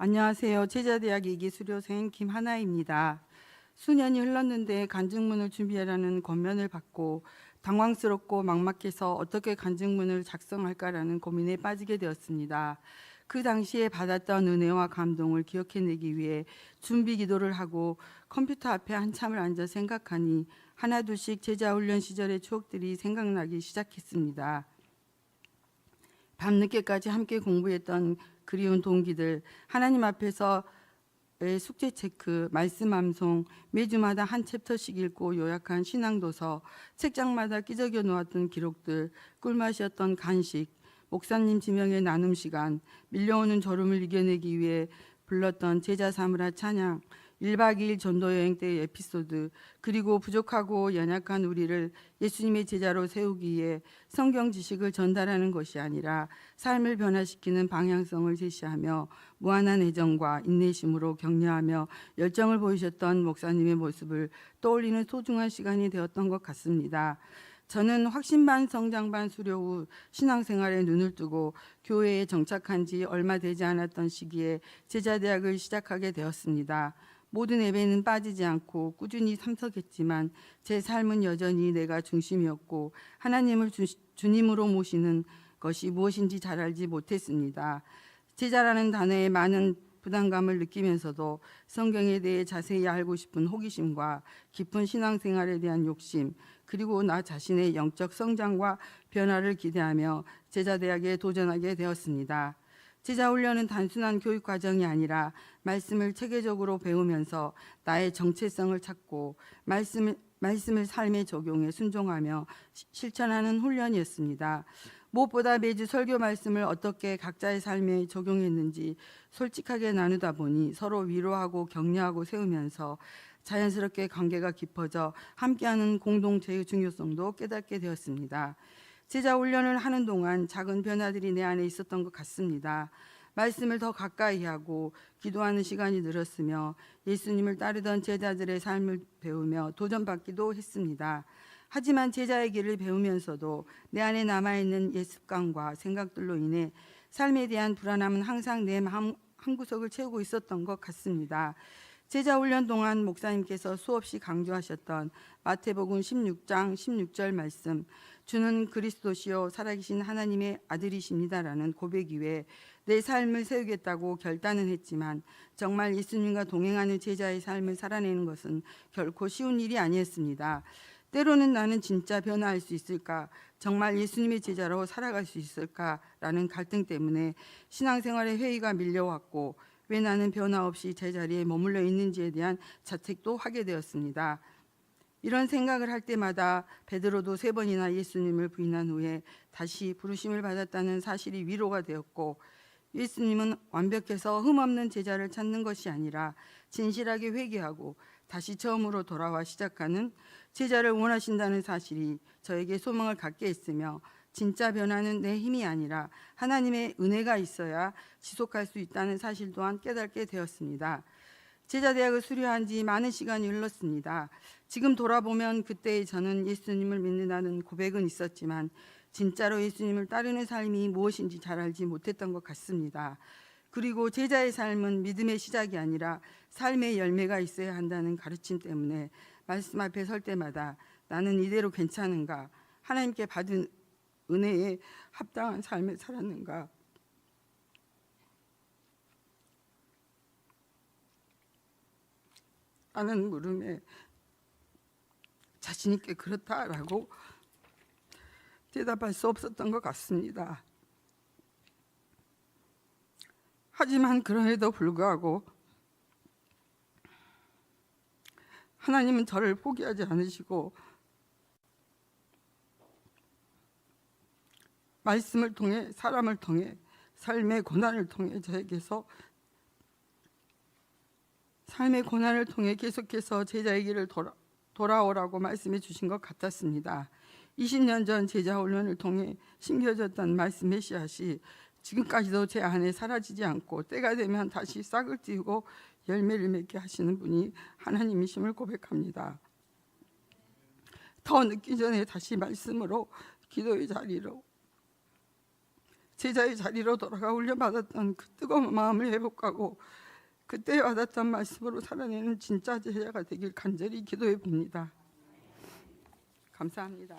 안녕하세요. 제자대학 2기 수료생 김하나입니다. 수년이 흘렀는데 간증문을 준비하라는 권면을 받고 당황스럽고 막막해서 어떻게 간증문을 작성할까라는 고민에 빠지게 되었습니다. 그 당시에 받았던 은혜와 감동을 기억해내기 위해 준비 기도를 하고 컴퓨터 앞에 한참을 앉아 생각하니 하나둘씩 제자훈련 시절의 추억들이 생각나기 시작했습니다. 밤늦게까지 함께 공부했던 그리운 동기들, 하나님 앞에서 숙제 체크, 말씀 암송, 매주마다 한 챕터씩 읽고 요약한 신앙도서, 책장마다 끼적여 놓았던 기록들, 꿀맛이었던 간식, 목사님 지명의 나눔 시간, 밀려오는 졸음을 이겨내기 위해 불렀던 제자 사무라 찬양, 1박 2일 전도여행 때의 에피소드, 그리고 부족하고 연약한 우리를 예수님의 제자로 세우기 위해 성경 지식을 전달하는 것이 아니라 삶을 변화시키는 방향성을 제시하며 무한한 애정과 인내심으로 격려하며 열정을 보이셨던 목사님의 모습을 떠올리는 소중한 시간이 되었던 것 같습니다. 저는 확신반 성장반 수료 후 신앙생활에 눈을 뜨고 교회에 정착한 지 얼마 되지 않았던 시기에 제자대학을 시작하게 되었습니다. 모든 예배는 빠지지 않고 꾸준히 참석했지만 제 삶은 여전히 내가 중심이었고 하나님을 주님으로 모시는 것이 무엇인지 잘 알지 못했습니다. 제자라는 단어에 많은 부담감을 느끼면서도 성경에 대해 자세히 알고 싶은 호기심과 깊은 신앙생활에 대한 욕심, 그리고 나 자신의 영적 성장과 변화를 기대하며 제자대학에 도전하게 되었습니다. 제자훈련은 단순한 교육 과정이 아니라 말씀을 체계적으로 배우면서 나의 정체성을 찾고 말씀을 삶에 적용해 순종하며 실천하는 훈련이었습니다. 무엇보다 매주 설교 말씀을 어떻게 각자의 삶에 적용했는지 솔직하게 나누다 보니 서로 위로하고 격려하고 세우면서 자연스럽게 관계가 깊어져 함께하는 공동체의 중요성도 깨닫게 되었습니다. 제자 훈련을 하는 동안 작은 변화들이 내 안에 있었던 것 같습니다. 말씀을 더 가까이 하고 기도하는 시간이 늘었으며 예수님을 따르던 제자들의 삶을 배우며 도전받기도 했습니다. 하지만 제자의 길을 배우면서도 내 안에 남아있는 옛 습관과 생각들로 인해 삶에 대한 불안함은 항상 내 마음 한구석을 채우고 있었던 것 같습니다. 제자 훈련 동안 목사님께서 수없이 강조하셨던 마태복음 16장 16절 말씀, 주는 그리스도시요 살아계신 하나님의 아들이십니다라는 고백 이외에 내 삶을 세우겠다고 결단은 했지만 정말 예수님과 동행하는 제자의 삶을 살아내는 것은 결코 쉬운 일이 아니었습니다. 때로는 나는 진짜 변화할 수 있을까? 정말 예수님의 제자로 살아갈 수 있을까라는 갈등 때문에 신앙생활에 회의가 밀려왔고 왜 나는 변화 없이 제자리에 머물러 있는지에 대한 자책도 하게 되었습니다. 이런 생각을 할 때마다 베드로도 3번이나 예수님을 부인한 후에 다시 부르심을 받았다는 사실이 위로가 되었고, 예수님은 완벽해서 흠없는 제자를 찾는 것이 아니라 진실하게 회개하고 다시 처음으로 돌아와 시작하는 제자를 원하신다는 사실이 저에게 소망을 갖게 했으며, 진짜 변화는 내 힘이 아니라 하나님의 은혜가 있어야 지속할 수 있다는 사실 또한 깨닫게 되었습니다. 제자대학을 수료한 지 많은 시간이 흘렀습니다. 지금 돌아보면 그때의 저는 예수님을 믿는다는 고백은 있었지만 진짜로 예수님을 따르는 삶이 무엇인지 잘 알지 못했던 것 같습니다. 그리고 제자의 삶은 믿음의 시작이 아니라 삶의 열매가 있어야 한다는 가르침 때문에 말씀 앞에 설 때마다 나는 이대로 괜찮은가? 하나님께 받은 은혜에 합당한 삶을 살았는가? 하는 물음에 자신 있게 그렇다라고 대답할 수 없었던 것 같습니다. 하지만 그럼에도 불구하고 하나님은 저를 포기하지 않으시고 말씀을 통해, 사람을 통해, 삶의 고난을 통해 저에게서 삶의 고난을 통해 계속해서 제자의 길을 돌아오라고 말씀해 주신 것 같았습니다. 20년 전 제자 훈련을 통해 심겨졌던 말씀의 씨앗이 지금까지도 제 안에 사라지지 않고 때가 되면 다시 싹을 틔우고 열매를 맺게 하시는 분이 하나님이심을 고백합니다. 더 늦기 전에 다시 말씀으로 기도의 자리로 제자의 자리로 돌아가 훈련받았던 그 뜨거운 마음을 회복하고 그때 받았던 말씀으로 살아내는 진짜 제자가 되길 간절히 기도해 봅니다. 감사합니다.